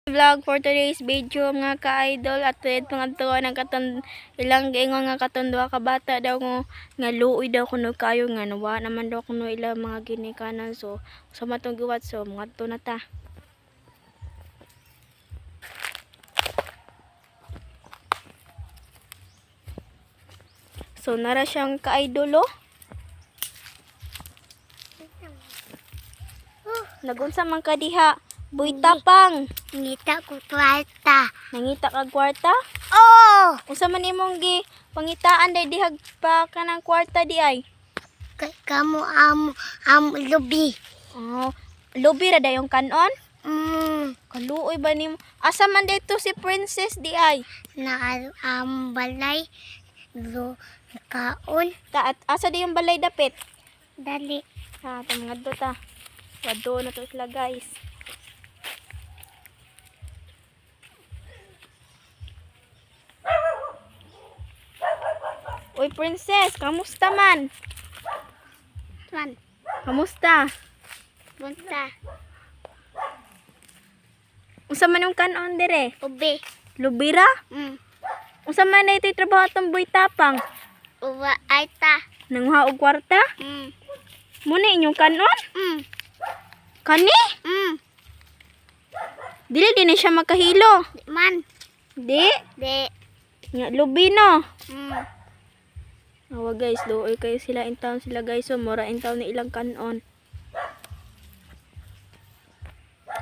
Vlog for today's video mga ka-idol at pangadtuan ng ilang gaingon nga katundwa ka bata daw nga luoy daw kuno kayo nga nawa naman daw kuno ilang mga ginikanan so sa matong giwat so mga to na ta. So nara siyang ka-idolo. Nagunsa man ka diha? Buy tapang. Ngita ko kwarta. Nangita ka kwarta? Oh! Unsa man imong gi pangitaan day dihag pa kanang kwarta di ay? Kamu lubi. Oh, lubi ra dayong kanon? Kaluoy ba nimo? Asa man dito si Princess di ay? Na balay. Kaon. Ta at asa di yung balay dapit? Dali. Ha, ngadto ta. Wado na to sila guys. Uy Princess, kamusta man? Man. Kamusta? Bunta. Unsa man yung kanon dire? Ubi. Lubira? Unsa man na ito'y trabaho atong buy tapang? Uwa aita. Nanguha og kwarta? Muna inyong kanon? Kani? Dili din na siya makahilo. Man. Di? De. Nga lubi no. Awa guys, doon kayo sila in town sila guys. So mura in town ni ilang kanon.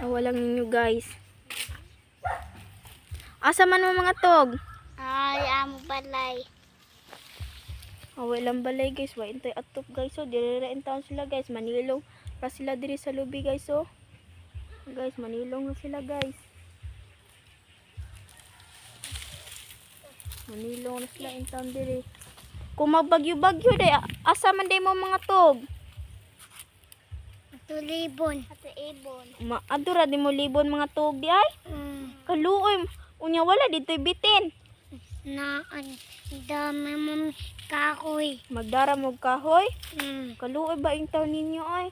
Awa lang ninyo guys. Asa man mo mga tog? Ay, balay. Awa lang balay guys. Wa intay atop guys. So dire in town sila guys. Manilong pa sila diri sa lubi guys. So guys, manilong na sila guys. Manilong na sila in town diri. Kung magbagyo-bagyo day, asa man day mo mga tog? Ato libon. Ato ibon. Adura di mo libon mga tog di ay? Kaluoy. Unya wala dito'y bitin. Na dami mong kahoy. Magdara mo kahoy? Kaluoy ba yung taon ninyo ay?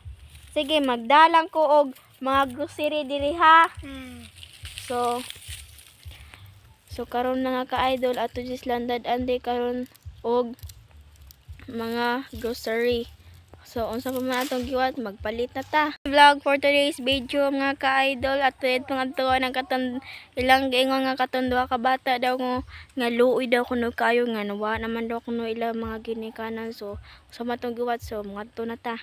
Sige, magdalang ko og mga grocery diri ha. So karon na nga ka-idol ato just landad ande karon og mga grocery. So unsa pa man atong giwat magpalit na ta. Vlog for today's video mga ka-idol at pangadtuan ng ilang gaingon nga katundwa ka bata daw nga luoy daw kuno kayo nga nawa naman daw kuno ilang mga ginikanan so sa matong giwat so mga to na ta.